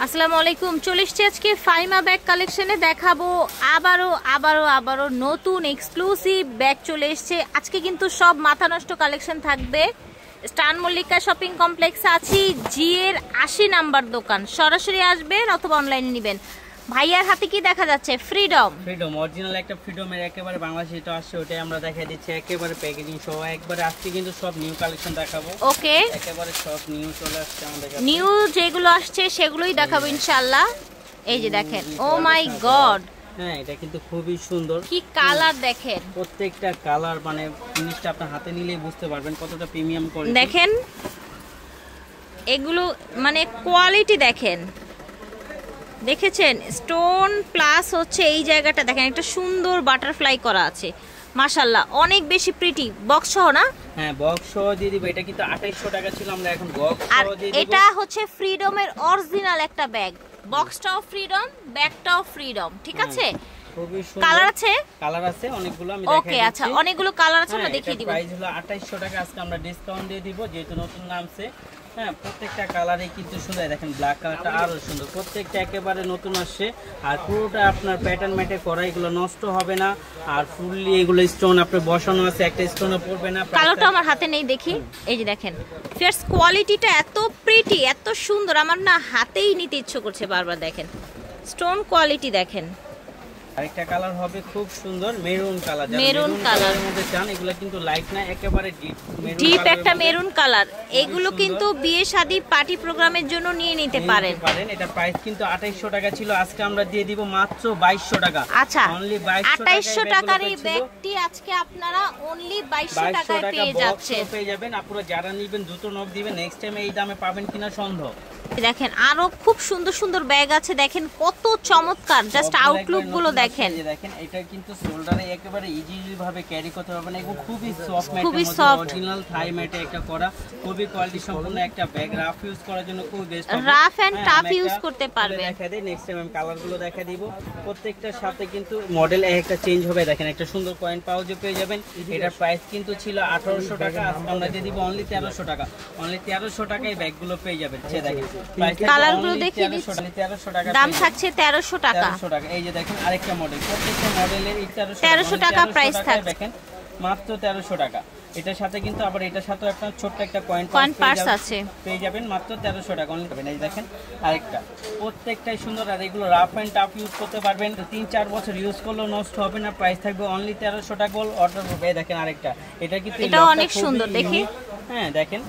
আসসালামু আলাইকুম। চলে এসেছি আজকে ফাইমা ব্যাগ কালেকশনে, দেখাবো আবারও নতুন এক্সক্লুসিভ ব্যাগ চলে এসেছে। আজকে কিন্তু সব মাথা নষ্ট কালেকশন থাকবে। স্টান মল্লিকা শপিং কমপ্লেক্সে আছি, জি এর 80 নাম্বার দোকান। সরাসরি আসবেন অথবা অনলাইনে নেবেন। ভাইয়ার হাতে কি দেখা যাচ্ছে? ফ্রিডম অরিজিনাল একটা ফ্রিডমের একেবারে বাংলাদেশে এটা আসছে, ওটাই আমরা দেখাই দিচ্ছি একেবারে প্যাকেজিং সহ। একবারে আজকে কিন্তু সব নিউ কালেকশন দেখাবো। ওকে, একেবারে সব নিউ চলে আসছে আমাদের কাছে। নিউ যেগুলো আসছে সেগুলোই দেখাবো ইনশাআল্লাহ। এই যে দেখেন, ও মাই গড, হ্যাঁ এটা কিন্তু খুবই সুন্দর। কি কালার দেখেন, প্রত্যেকটা কালার মানে জিনিসটা আপনার হাতে নিলেই বুঝতে পারবেন কতটা প্রিমিয়াম কোয়ালিটি। দেখেন এগুলো মানে কোয়ালিটি দেখেন, দেখেছেন? স্টোন প্লাস হচ্ছে এই জায়গাটা দেখেন, একটা সুন্দর বাটারফ্লাই করা আছে। মাশাআল্লাহ, অনেক বেশি প্রিটি। বক্স সহ না? হ্যাঁ বক্স সহ দিয়ে দিব। এটা কিন্তু 2800 টাকা ছিল, আমরা এখন বক্স আর সহ দিয়ে দিব। এটা হচ্ছে ফ্রিডমের অরিজিনাল একটা ব্যাগ। বক্সটাও ফ্রিডম, ব্যাগটাও ফ্রিডম, ঠিক আছে? খুবই সুন্দর। কালার আছে? কালার আছে অনেকগুলো, আমি দেখাই দিচ্ছি। ওকে, আচ্ছা, অনেকগুলো কালার আছে, আমরা দেখিয়ে দিব। প্রাইস হলো 2800 টাকা, আজকে আমরা ডিসকাউন্ট দিয়ে দিব যেহেতু নতুন নামছে। হ্যাঁ প্রত্যেকটা কালারই কিন্তু সুন্দর। দেখেন ব্ল্যাক কালারটা আরো সুন্দর, প্রত্যেকটা একেবারে নতুন আসছে। আর পুরোটা আপনার প্যাটার্ন ম্যাটে করা, এগুলো নষ্ট হবে না। আর ফুললি এগুলো স্টোন আপনার বসানো আছে, একটা স্টোনও পড়বে না। কালারটা আমার হাতে নেই, দেখি। এই যে দেখেন, ফেয়ার্স কোয়ালিটিটা এত প্রিটি, এত সুন্দর, আমার না হাতেই নিতে ইচ্ছে করছে বারবার। দেখেন স্টোন কোয়ালিটি দেখেন। আরেকটা কালার হবে খুব সুন্দর মেরুন কালার। মেরুন কালারের মধ্যে চান, এগুলো কিন্তু লাইট না, একেবারে ডিপ একটা মেরুন কালার। এগুলো কিন্তু বিয়ে শাদী পার্টি প্রোগ্রামের জন্য নিয়ে নিতে পারেন। এটা প্রাইস কিন্তু 2800 টাকা ছিল, আজকে আমরা দিয়ে দিব মাত্র 2200 টাকা। আচ্ছা, অনলি 2800 টাকার এই ব্যাগটি আজকে আপনারা অনলি 2200 টাকায় পেয়ে যাচ্ছেন। পেয়ে যাবেন। আপনারা যারা নেবেন দ্রুত নক দিবেন, নেক্সট টাইম এই দামে পাবেন কিনা সন্দেহ। দেখেন আরো খুব সুন্দর সুন্দর ব্যাগ আছে, দেখেন কত চমৎকার। জাস্ট আউটলুক গুলো দেখেন। দেখেন এটা কিন্তু শোল্ডারে একেবারে ইজিলি ভাবে ক্যারি করতে পারবেন। এগুলো খুবই সফট ম্যাটের খুবই মধ্যে, সফট অরিজিনাল থাই ম্যাটে একটা করা, খুবই কোয়ালিটি সম্পন্ন একটা ব্যাগ। রাফ ইউজ করার জন্য খুব বেস্ট হবে। রাফ এন্ড টাফ ইউজ করতে পারবেন। দেখা দেই নেক্সট টাইম আমি কালার গুলো দেখা দিব। প্রত্যেকটার সাথে কিন্তু মডেল একটা চেঞ্জ হবে। দেখেন একটা সুন্দর কয়েন পাউচে পেয়ে যাবেন। এটার প্রাইস কিন্তু ছিল 1800 টাকা, আজকে আমরা দিয়ে দিব অনলি 1300 টাকা। অনলি 1300 টাকায় ব্যাগগুলো পেয়ে যাবেন। দেখেন কালারগুলো দেখিয়ে দিচ্ছি। 1300 টাকা দাম থাকছে 1300 টাকা। 1300 টাকা। এই যে দেখেন আরেকটা মডেল, প্রত্যেকটা মডেলের 1300 টাকা প্রাইস থাকছে। দেখেন মাত্র 1300 টাকা। এটার সাথে কিন্তু আবার এটার সাথে আপনার ছোট্ট একটা কয়েন পার্স আছে, পেয়ে যাবেন মাত্র 1300 টাকা অনলি পাবেন। এই দেখেন আরেকটা, প্রত্যেকটাই সুন্দর। আর এগুলো রাফ এন্ড টাফ ইউজ করতে পারবেন, 3-4 বছর ইউজ করলেও নষ্ট হবে না। প্রাইস থাকবে অনলি 1300 টাকা। অর্ডার করবে। এই দেখেন আরেকটা, এটা কিন্তু এটা অনেক সুন্দর। দেখি, হ্যাঁ দেখেন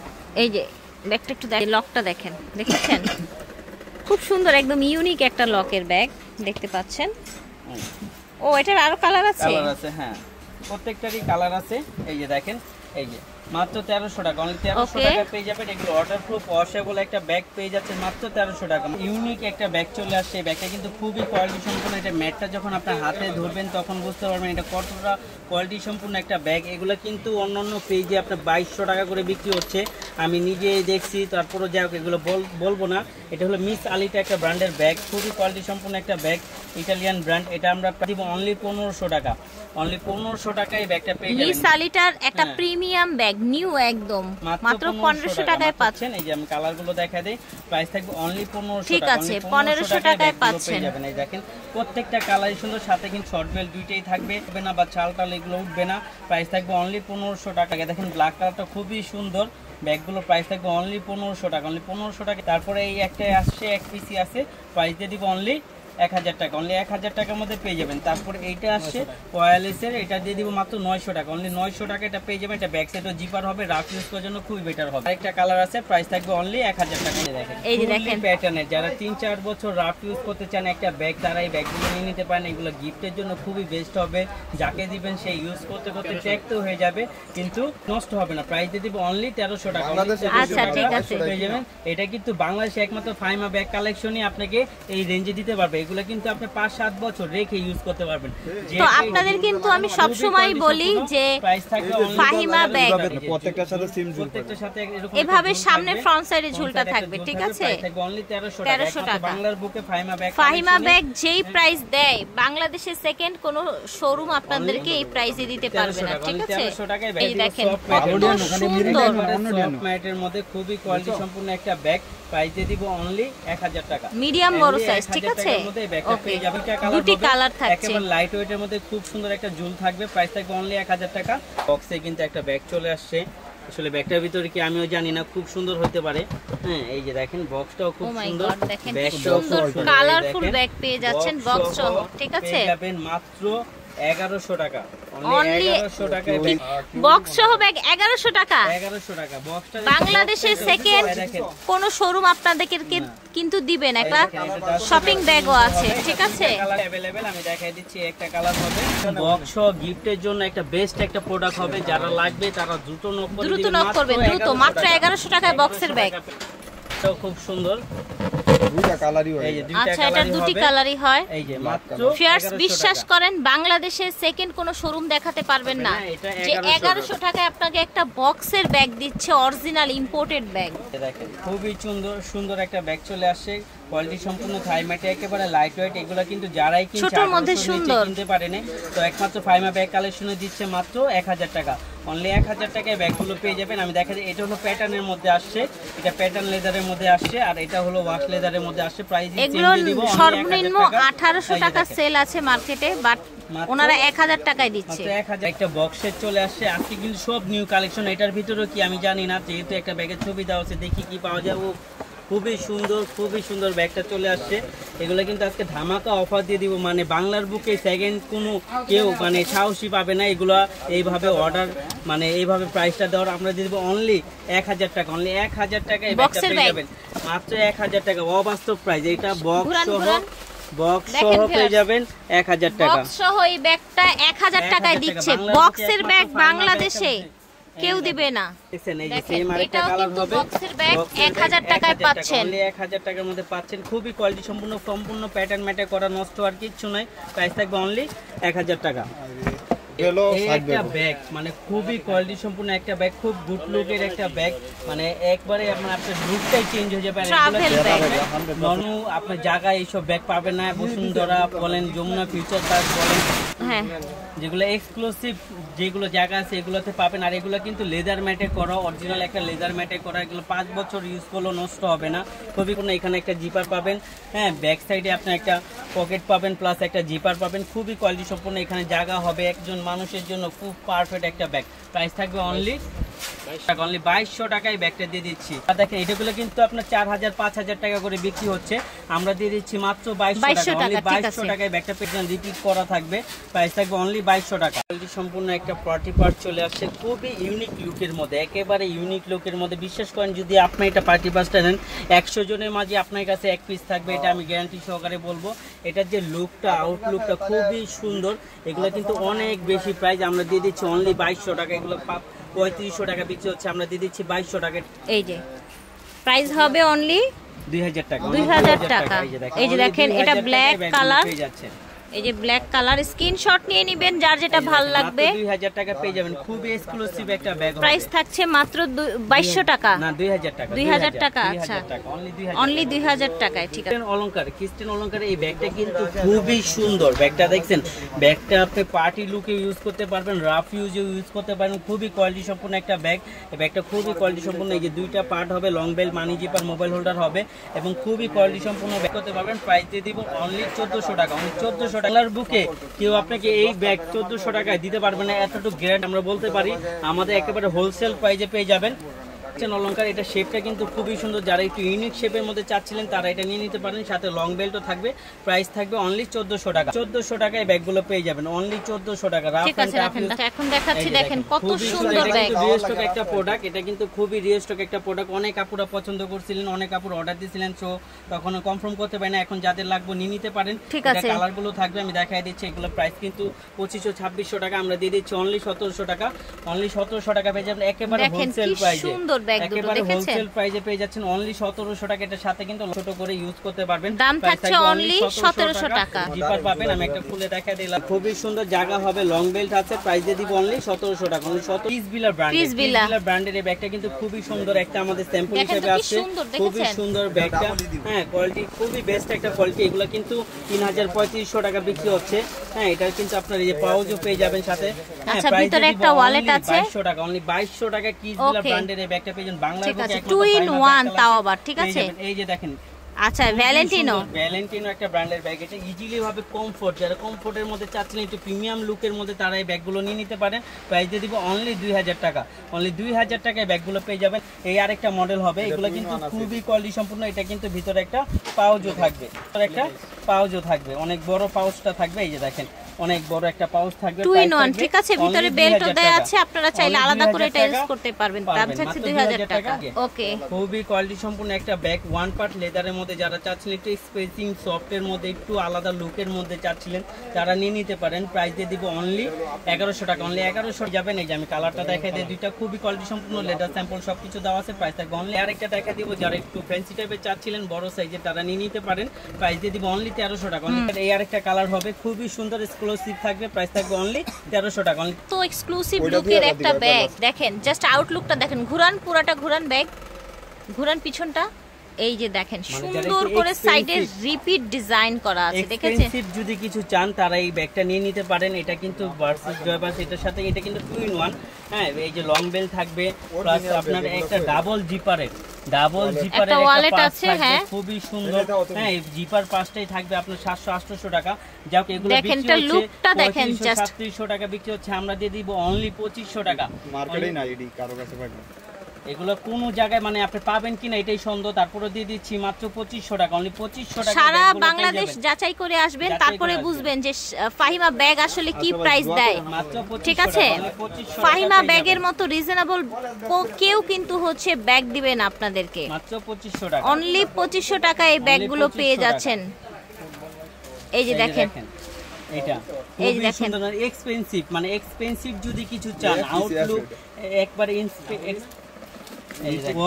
এই যে ব্যাগটা একটু দেখেন, লকটা দেখেন, দেখেছেন? খুব সুন্দর, একদম ইউনিক একটা লকের ব্যাগ দেখতে পাচ্ছেন। ও এটার আরো কালার আছে? কালার আছে, হ্যাঁ প্রত্যেকটারই কালার আছে। এই যে দেখেন, এই যে মাত্র 1300 টাকা। অনলি 1300 টাকা পেয়ে যাবেন। এগুলো ওয়াটারপ্রুফ ওয়াশেবল একটা ব্যাগ পেয়ে যাচ্ছে মাত্র 1300 টাকা। ইউনিক একটা ব্যাগ চলে আসছে। এই ব্যাগটা কিন্তু খুবই কোয়ালিটি সম্পূর্ণ। এটা ম্যাটটা যখন আপনার হাতে ধরবেন তখন বুঝতে পারবেন এটা কতটা কোয়ালিটি সম্পূর্ণ একটা ব্যাগ। এগুলো কিন্তু অন্যান্য পেজে আপনার 2200 টাকা করে বিক্রি হচ্ছে, আমি নিজে দেখছি। তারপরে যাই হোক এগুলো বলবো না। এটা হলো মিস আলিটা একটা ব্র্যান্ডের ব্যাগ, খুবই কোয়ালিটি সম্পূর্ণ একটা ব্যাগ, ইটালিয়ান ব্র্যান্ড। এটা আমরা দিব অনলি 1500 টাকা। অনলি 1500 টাকায় ব্যাগটা পেয়ে যাবেন। মিস আলিটার একটা প্রিমিয়াম ব্যাগ, নিউ একদম, মাত্র 1500 টাকায় পাচ্ছেন। এই যে আমি কালারগুলো দেখাই দেই, প্রাইস থাকবে অনলি 1500 টাকা। ঠিক আছে, 1500 টাকায় পাচ্ছেন। এই দেখেন প্রত্যেকটা কালারই সুন্দর, সাথে কিন্তু শর্ট বেল দুইটাই থাকবে না, বা চাল টাল এগুলো উঠবে না। প্রাইস থাকবে অনলি 1500 টাকা। দেখেন ব্ল্যাক কালারটা খুবই সুন্দর। ব্যাগগুলো প্রাইস থাকবে অনলি 1500 টাকা। অনলি 1500 টাকা। তারপরে এই একটা আসছে, এক পিসি আছে, প্রাইস দিয়ে দিব অনলি 1000 টাকা। অনলি 1000 টাকার মধ্যে পেয়ে যাবেন। তারপর এইটা আসছে ওয়্যারলেসের, এটা দিয়ে দিব মাত্র 900 টাকা। অনলি 900 টাকা এটা পেয়ে যাবেন। এটা ব্যাক সাইডও জিপার হবে, রাফ ইউজ করার জন্য খুবই বেটার হবে। আরেকটা কালার আছে, প্রাইস থাকবে অনলি 1000 টাকা। দেখেন এই যে দেখেন প্যাটার্নের, যারা 3-4 বছর রাফ ইউজ করতে চান একটা ব্যাগ, তারা এই ব্যাগগুলো নিয়ে নিতে পারেন। এগুলো গিফটের জন্য খুবই বেস্ট হবে। যাকে দিবেন সেই ইউজ করতে করতে চেক তো হয়ে যাবে কিন্তু নষ্ট হবে না। প্রাইস দিয়ে দিব অনলি 1300 টাকা। আচ্ছা ঠিক আছে, পেয়ে যাবেন। এটা কিন্তু বাংলাদেশে একমাত্র ফাইমা ব্যাগ কালেকশনই আপনাকে এই রেঞ্জে দিতে পারবে। এগুলো কিন্তু আপনি 5-7 বছর রেখে ইউজ করতে পারবেন। তো আপনাদের কিন্তু আমি সব সময় বলি যে ফাহিমা ব্যাগ প্রত্যেকটার সাথে সিম জুল, প্রত্যেকটার সাথে এরকম এভাবে সামনে ফ্রন্ট সাইডে ঝুলটা থাকবে, ঠিক আছে? অনলি 1300 টাকা। বাংলার বুকে ফাহিমা ব্যাগ যেই প্রাইস দেয় বাংলাদেশে সেকেন্ড কোন শোরুম আপনাদেরকে এই প্রাইসে দিতে পারবে না, ঠিক আছে? এই দেখেন কত সুন্দর সফট ম্যাটের মধ্যে খুবই কোয়ালিটি সম্পূর্ণ একটা ব্যাগ, প্রাইস দিয়ে দিব অনলি 1000 টাকা। মিডিয়াম বড় সাইজ, ঠিক আছে? ওকে, দুটি কালার থাকছে, একেবারে লাইট ওয়েটের মধ্যে খুব সুন্দর একটা ঝুল থাকবে, প্রাইস থাকবে অনলি 1000 টাকা। বক্সে কিন্তু একটা ব্যাগ চলে আসছে, আসলে ব্যাগটার ভিতরে কি আমিও জানি না, খুব সুন্দর হতে পারে। হ্যাঁ, এই যে দেখেন বক্সটাও খুব সুন্দর, ব্যাগটাও সুন্দর, কালারফুল ব্যাগ পেয়ে যাচ্ছেন বক্স সহ, ঠিক আছে? পেয়ে যাবেন মাত্র 1100 টাকা, অনলি 1100 টাকায় বক্স সহ ব্যাগ 1100 টাকা। 1100 টাকা বক্সটা বাংলাদেশের সেকেন্ড কোন শোরুম আপনাদেরকে কিন্তু দিবে না, একটা শপিং ব্যাগও আছে, ঠিক আছে? কালার अवेलेबल আমি দেখাই দিচ্ছি, একটা কালার হবে বক্স সহ গিফটের জন্য একটা বেস্ট একটা প্রোডাক্ট হবে, যারা লাগবে তারা দ্রুত নক করবেন, দ্রুত মাত্র 1100 টাকায় বক্সের ব্যাগ, খুব সুন্দর। দুইটা কালারই হয়, এই যে দুইটা আচ্ছা, এটা দুটি কালারই হয়। এই যে মাত্র ফিয়ার্স বিশ্বাস করেন বাংলাদেশে সেকেন্ড কোন শোরুম দেখাতে পারবেন না যে 1100 টাকায় আপনাকে একটা বক্সের ব্যাগ দিচ্ছে, অরিজিনাল ইম্পোর্টেড ব্যাগ। দেখেন খুবই সুন্দর একটা ব্যাগ চলে আসছে, কোয়ালিটি সম্পূর্ণ থাই ম্যাটে, একেবারে লাইট ওয়েট। এগুলো কিন্তু যারাই ছোটর মধ্যে সুন্দর কিনতে পারেন, তো একমাত্র ফাইমা ব্যাগ কালেকশনে দিচ্ছে মাত্র 1000 টাকা, অনলি 1000 টাকায় ব্যাগগুলো পেয়ে যাবেন। আমি দেখা যায় এটা হলো প্যাটার্নের মধ্যে আসছে, এটা প্যাটার্ন লেদারের মধ্যে আসছে, আর এটা হলো ওয়াশ লেদারের মধ্যে আসছে। প্রাইস এগুলো সর্বনিম্ন 1800 টাকা সেল আছে মার্কেটে, বাট ওনারা 1000 টাকায় দিচ্ছে। 1000 একটা বক্সের চলে আসছে আজকে, কিন্তু সব নিউ কালেকশন। এটার ভিতরে কি আমি জানি না, যেহেতু একটা ব্যাগের ছবি দেওয়া আছে, দেখি কি পাওয়া যায়। খুবই সুন্দর ব্যাগটা চলে আসছে। এগুলো কিন্তু আজকে ধামাকা অফার দিয়ে দিব, মানে বাংলার বুকে সেকেন্ড কোনো কেউ মানে সাহসী পাবে না এগুলো এইভাবে অর্ডার, মানে এইভাবে প্রাইসটা দেওয়ার। আমরা দিয়ে দিব অনলি 1000 টাকা, অনলি 1000 টাকা এই ব্যাগটা পেয়ে যাবেন মাত্র 1000 টাকা, অবাস্তব প্রাইস। এটা বক্স সহ পেয়ে যাবেন 1000 টাকা, বক্স সহ এই ব্যাগটা 1000 টাকায় দিচ্ছে। বক্সের ব্যাগ বাংলাদেশে কেউ দিবে না। দেখেন এই যে সেম আরেকটা কালার হবে, বক্সের ব্যাগ 1000 টাকায় পাচ্ছেন, অনলি 1000 টাকার মধ্যে পাচ্ছেন। খুবই কোয়ালিটি সম্পূর্ণ প্যাটার্ন ম্যাটে করা, নষ্ট আর কিছু নাই। প্রাইস থাকবে অনলি 1000 টাকা। একটা ব্যাগ মানে খুবই কোয়ালিটি সম্পূর্ণ একটা ব্যাগ, খুব গুড লুকের একটা ব্যাগ, মানে একবারে আপনার লুকটাই চেঞ্জ হয়ে যাবে। ননু আপনার জায়গায় এইসব ব্যাগ পাবেন না, বসুন্ধরা বলেন, যমুনা ফিউচার পার্ক বলেন, যেগুলো এক্সক্লুসিভ যেগুলো জায়গা আছে এগুলোতে পাবেন। আর এগুলো কিন্তু লেদার ম্যাটে করা, অরিজিনাল একটা লেদার ম্যাটে করা, এগুলো 5 বছর ইউজ করলেও নষ্ট হবে না। খুবই কোনো এখানে একটা জিপার পাবেন, হ্যাঁ, ব্যাক সাইডে আপনি একটা পকেট পাবেন, প্লাস একটা জিপার পাবেন। খুবই কোয়ালিটি সম্পূর্ণ এখানে জায়গা হবে একজন মানুষের জন্য, খুব পারফেক্ট একটা ব্যাগ। প্রাইস থাকবে অনলি 2200 টাকায় ব্যাগটা দিয়ে দিচ্ছি। দেখেন এটাগুলো কিন্তু আপনার 4000-5000 টাকা করে বিক্রি হচ্ছে, আমরা দিয়ে দিচ্ছি মাত্র 2200 টাকা। 2200 টাকায় ব্যাগটা পেয়ে রিপিট করা থাকবে, প্রাইস থাকবে অনলি 2200 টাকা। সম্পূর্ণ একটা পার্টি পার্ট চলে আসছে, খুবই ইউনিক লুকের মধ্যে, একেবারে ইউনিক লুকের মধ্যে। বিশ্বাস করেন যদি আপনি এটা পার্টি পার্টটা নেন 100 জনের মাঝে আপনার কাছে 1 পিস থাকবে, এটা আমি গ্যারান্টি সহকারে বলবো। এটার যে লুকটা, আউটলুকটা খুবই সুন্দর। এগুলো কিন্তু অনেক বেশি প্রাইস, আমরা দিয়ে দিচ্ছি অনলি 2200 টাকা। এগুলো 3500 টাকা বিক্রি হচ্ছে, আমরা দিয়ে দিচ্ছি 2200 টাকা। এই যে প্রাইস হবে অনলি 2000 টাকা, 2000 টাকা। এই যে দেখেন এটা ব্ল্যাক কালার, পেয়ে যাচ্ছে। এই যে ব্ল্যাক কালার, স্ক্রিনশট নিয়ে নেবেন যার যেটা ভালো লাগবে। 2000 টাকা পেয়ে যাবেন, খুবই এক্সক্লুসিভ একটা ব্যাগ। প্রাইস থাকছে মাত্র 2200 টাকা, না 2000 টাকা, 2000 টাকা। আচ্ছা, অনলি 2000 টাকায়, ঠিক আছে। অলংকার, ক্রিস্টিয়ান অলংকার এই ব্যাগটা কিন্তু খুবই সুন্দর। ব্যাগটা দেখছেন, ব্যাগটা আপনি পার্টি লুকে ইউজ করতে পারবেন, রাফ ইউজে ইউজ করতে পারবেন। খুবই কোয়ালিটি সম্পূর্ণ একটা ব্যাগ। এই ব্যাগটা খুবই কোয়ালিটি সম্পূর্ণ, এই যে দুইটা পার্ট হবে, long belt, money zipper, mobile holder হবে, এবং খুবই কোয়ালিটি সম্পূর্ণ ব্যাগ করতে পারবেন। প্রাইস দিয়ে দিব অনলি 1400 টাকা, অনলি 1400 টাকার বুকে কেউ আপনাকে এই ব্যাগ 1400 টাকায় দিতে পারবে না, এতটুকু গ্যারান্টি আমরা বলতে পারি। আমাদের একেবারে হোলসেল প্রাইসে পেয়ে যাবেন। অলংকার এটা শেপটা কিন্তু খুবই সুন্দর, যারা একটু ইউনিক শেপের মধ্যে চাচ্ছিলেন তারা এটা নিয়ে নিতে পারেন, সাথে লং বেল্টও থাকবে। প্রাইস থাকবে অনলি 1400 টাকা। 1400 টাকায় ব্যাগগুলো পেয়ে যাবেন, অনলি 1400 টাকা। ঠিক আছে, এখন দেখাচ্ছি, দেখেন কত সুন্দর ব্যাগ। রিস্টক একটা প্রোডাক্ট, এটা কিন্তু খুবই রিস্টক একটা প্রোডাক্ট। অনেক আপুরা পছন্দ করছিলেন, অনেক আপুরা অর্ডার দিয়েছিলেন, সো তখন কনফার্ম করতে পারি না। এখন যাদের লাগবে নিয়ে নিতে পারেন। ঠিক আছে, কালারগুলো থাকবে, আমি দেখাই দিচ্ছি। এগুলো প্রাইস কিন্তু 2500-2600 টাকা, আমরা দিয়ে দিচ্ছি অনলি 1700 টাকা। অনলি 1700 টাকা পেয়ে যাবেন, একেবারে হোলসেল প্রাইসে। সুন্দর ব্যাগ দুটো একেবারে দেখেছেন হোলসেল প্রাইসে পেয়ে যাচ্ছেন অনলি 1700 টাকা। এটার সাথে কিন্তু ছোট করে ইউজ করতে পারবেন। দাম থাকছে অনলি 1700 টাকা। জিপার পাবেন, আমি একটা খুলে দেখাই দিলাম। খুবই সুন্দর জায়গা হবে, লং বেল্ট আছে, প্রাইস দিয়ে দিব অনলি 1700 টাকা। অনলি 17 পিসবিলার ব্র্যান্ড, পিসবিলার ব্র্যান্ডের এই ব্যাগটা কিন্তু খুবই সুন্দর একটা আমাদের স্যাম্পল হিসেবে আছে। খুবই সুন্দর ব্যাগটা, হ্যাঁ কোয়ালিটি খুবই বেস্ট একটা কোয়ালিটি। এগুলো কিন্তু 3500 টাকা বিক্রি হচ্ছে। হ্যাঁ এটা কিন্তু আপনার এই যে পাউচও পেয়ে যাবেন সাথে। হ্যাঁ প্রাইস দিয়ে একটা ওয়ালেট আছে 2200 টাকা। অনলি 2200 টাকা পিসবিলার ব্র্যান্ডের এই ব্যাগটা পেয়ে যাবেন। বাংলাদেশে একমাত্র 2 in 1 তাও আবার ঠিক আছে। এই যে দেখেন, আচ্ছা ভ্যালেন্টিনো একটা ব্র্যান্ডের ব্যাগ। এটা ইজিলি ভাবে কমফোর্ট, যারা কমফোর্টের মধ্যে চাচ্ছিলেন একটু প্রিমিয়াম লুকের মধ্যে তারা এই ব্যাগগুলো নিয়ে নিতে পারেন। প্রাইস দিয়ে দিব অনলি 2000 টাকা। অনলি 2000 টাকায় ব্যাগগুলো পেয়ে যাবেন। এই আরেকটা মডেল হবে, এগুলো কিন্তু খুবই কোয়ালিটি সম্পূর্ণ। এটা কিন্তু ভিতরে একটা পাউচও থাকবে, অনেক বড় পাউচটা থাকবে। এই যে দেখেন অনেক বড় একটা পাউচ থাকবে, 2 in 1 ঠিক আছে। ভিতরে বেল্টও দেয়া আছে, আপনারা চাইলে আলাদা করে এটা ইউজ করতে পারবেন। দাম হচ্ছে 2000 টাকা। ওকে, খুবই কোয়ালিটি সম্পূর্ণ একটা ব্যাগ, ওয়ান পার্ট লেদারের মধ্যে। যারা চাচ্ছিলেন একটু স্পেসিং সফটের মধ্যে, একটু আলাদা লুকের মধ্যে চাচ্ছিলেন, তারা নিয়ে নিতে পারেন। প্রাইস দিয়ে দিব অনলি 1100 টাকা। অনলি 1100 যাবেন। এই যে আমি কালারটা দেখাই দিই, দুইটা খুবই কোয়ালিটি সম্পূর্ণ, লেদার স্যাম্পল সবকিছু দেওয়া আছে। প্রাইস থাকবে অনলি। আরেকটা দেখা দিব, যারা একটু ফ্যান্সি টাইপের চাচ্ছিলেন বড় সাইজের, তারা নিয়ে নিতে পারেন। প্রাইস দিয়ে দিব অনলি 1300 টাকা। এই আরেকটা কালার হবে, খুবই সুন্দর এক্সক্লুসিভ থাকবে, প্রাইস থাকবে অনলি 1300 টাকা। তো এক্সক্লুসিভ লুকের একটা ব্যাগ দেখেন, জাস্ট আউটলুকটা দেখেন, ঘুরান পুরাটা ঘুরান, ব্যাগ ঘুরান পিছনটা। এই যে দেখেন সুন্দর করে সাইডে রিপিট ডিজাইন করা আছে, দেখেছেন? এক্সপেন্সিভ যদি কিছু চান তারা এই ব্যাগটা নিয়ে নিতে পারেন। এটা কিন্তু ভার্সেস জয়বাস, এটার সাথে এটা কিন্তু 2 in 1। হ্যাঁ এই যে লং বেল থাকবে, প্লাস আপনার একটা ডাবল জিপারের একটা ওয়ালেট আছে। হ্যাঁ খুবই সুন্দর। হ্যাঁ এই জিপার পাশটাই থাকবে আপনার 700-800 টাকা। যাও এগুলো দেখেন এটা লুকটা দেখেন, জাস্ট 3700 টাকা বিক্রি হচ্ছে, আমরা দিয়ে দিব অনলি 2500 টাকা। মার্কেটে না এডি কারো কাছে পাবেন এগুলো কোন জায়গায় মানে আপনি পাবেন কিনা এটাই সন্দেহ। তারপরে দিয়ে দিচ্ছি মাত্র 2500 টাকা। অনলি 2500 টাকা। সারা বাংলাদেশ যাচাই করে আসবেন, তারপরে বুঝবেন যে ফাহিমা ব্যাগ আসলে কি প্রাইস দেয়। ঠিক আছে, ফাহিমা ব্যাগের মতো রিজনেবল কেউ কিন্তু হচ্ছে ব্যাগ দিবেন আপনাদেরকে। মাত্র 2500 টাকা। অনলি 2500 টাকা এই ব্যাগগুলো পেয়ে যাচ্ছেন। এই যে দেখেন এটা খুবই সুন্দর, এক্সপেন্সিভ, মানে এক্সপেন্সিভ যদি কিছু চান, আউটলুক একবার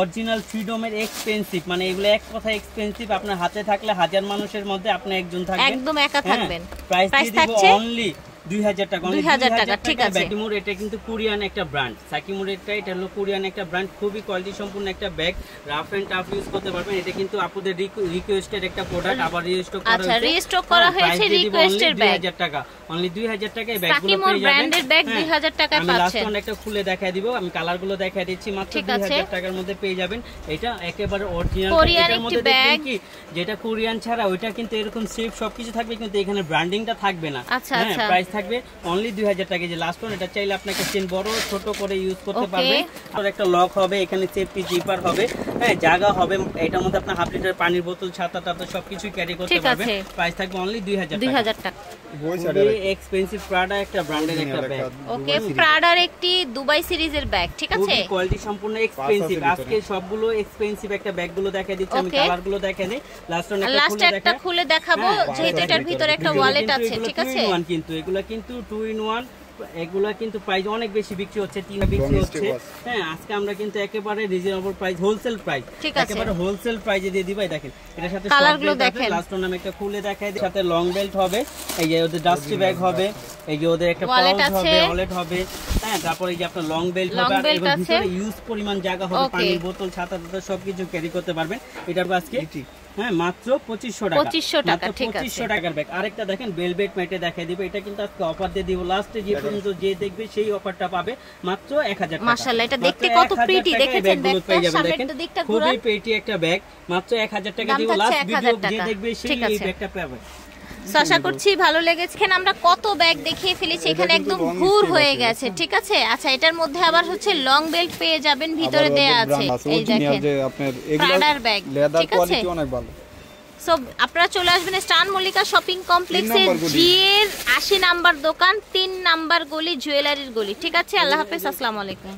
অরিজিনাল ফ্রিডমের এক্সপেন্সিভ, মানে এগুলো এক কথা এক্সপেন্সিভ। আপনার হাতে থাকলে 1000 মানুষের মধ্যে আপনি একজন থাকবেন, একদম একা থাকবেন। প্রাইস দিব অনলি 2000 টাকা। 2000 টাকা ঠিক আছে। সাকিমুর এটা কিন্তু কোরিয়ান একটা ব্র্যান্ড, সাকিমুর এটা হলো কোরিয়ান একটা ব্র্যান্ড, খুবই কোয়ালিটি সম্পূর্ণ একটা bag, rough and tough use করতে পারবেন। এটা কিন্তু আপনাদের রিকোয়েস্টেড একটা প্রোডাক্ট, আবার রিস্টক করা হয়েছে। আচ্ছা রিস্টক করা হয়েছে, রিকোয়েস্টেড ব্যাগ 2000 টাকা। অনলি 2000 টাকায় ব্যাগগুলো পেয়ে যাবেন। সাকিমুর ব্র্যান্ডের ব্যাগ 2000 টাকায় পাচ্ছেন। আমি লাস্ট ওয়ান একটা খুলে দেখাই দিব, আমি কালারগুলো দেখাই দিচ্ছি। মাত্র 2000 টাকার মধ্যে পেয়ে যাবেন। এটা একেবারে অরিজিনাল কোরিয়ান একটি ব্যাগ, কি যেটা কোরিয়ান ছাড়া ওইটা কিন্তু এরকম শেপ সবকিছু থাকবে, কিন্তু এখানে ব্র্যান্ডিংটা থাকবে না। হ্যাঁ প্রাইস থাকবে অনলি 2000 টাকা। যে লাস্ট ওয়ান, এটা চাইলে আপনাকে চেন বড় ছোট করে ইউজ করতে পারবেন। আর একটা লক হবে, এখানে সেফটি জিপার হবে, হ্যাঁ জায়গা হবে। এটার মধ্যে আপনি হাফ লিটার পানির বোতল, ছাতা টাতা সবকিছু ক্যারি করতে পারবেন। প্রাইস থাকবে অনলি 2000 টাকা। এক্সপেন্সিভ প্রাডা একটা ব্র্যান্ডের একটা ব্যাগ। ওকে, প্রাডার একটি দুবাই সিরিজের ব্যাগ, ঠিক আছে? খুবই কোয়ালিটি সম্পূর্ণ এক্সপেন্সিভ। আজকে সবগুলো এক্সপেন্সিভ একটা ব্যাগগুলো দেখাই দিচ্ছি, আমি কালারগুলো দেখাই দিই। লাস্ট একটা খুলে দেখাবো, যেহেতু এটার ভিতরে একটা ওয়ালেট আছে, ঠিক আছে? কিন্তু এগুলা কিন্তু 2 in 1। এগুলা কিন্তু প্রাইস অনেক বেশি বিক্রি হচ্ছে, 3 বিক্রি হচ্ছে। হ্যাঁ আজকে আমরা কিন্তু একেবারে রিজনেবল প্রাইস, হোলসেল প্রাইস, একেবারে হোলসেল প্রাইসে দিয়ে দিবাই। দেখেন এটার সাথে কালারগুলো দেখেন, লাস্ট নাম একটা খুলে দেখাই দিই। সাথে লং বেল্ট হবে, এই যে ওদের ডাস্টি ব্যাগ হবে, এই যে ওদের একটা পাউচ হবে, ওয়ালেট হবে। হ্যাঁ তারপরে এই যে আপনার লং বেল্ট হবে, আর এর ভিতরে ইউজ পরিমাণ জায়গা হবে, পানির বোতল, ছাতা টাতা সবকিছু ক্যারি করতে পারবেন। এটার আজকে হ্যাঁ মাত্র 2500 টাকা। 2500 টাকা, ঠিক আছে। 2500 টাকার ব্যাগ। আরেকটা দেখেন ভেলভেট ম্যাটে দেখাই দিব, এটা কিন্তু আজকে অফার দিয়ে দিব। লাস্টে যে পর্যন্ত যে দেখবে সেই অফারটা পাবে মাত্র 1000 টাকা। মাশাআল্লাহ, এটা দেখতে কত প্রিটি, দেখেছেন ব্যাগটা? সামনের দিকটা ঘোরা, খুবই প্রিটি একটা ব্যাগ, মাত্র 1000 টাকা দিব। লাস্ট ভিডিও যে দেখবে সেই এই ব্যাগটা পাবে। আশা করছি ভালো লেগেছে। আমরা কত ব্যাগ দেখিয়ে ফেলেছি, এখানে একদম ঘুর হয়ে গেছে, ঠিক আছে? আচ্ছা এটার মধ্যে আবার হচ্ছে লং বেল্ট পেয়ে যাবেন, ভিতরে দেয়া আছে। এই দেখেন আপনার এগুলার ব্যাগ, ঠিক আছে? অনেক ভালো। সো আপনারা চলে আসবেন স্টান মল্লিকা শপিং কমপ্লেক্সের জিএর 80 নাম্বার দোকান, 3 নাম্বার গলি, জুয়েলারির গলি, ঠিক আছে? আল্লাহ হাফেজ, আসসালামু আলাইকুম।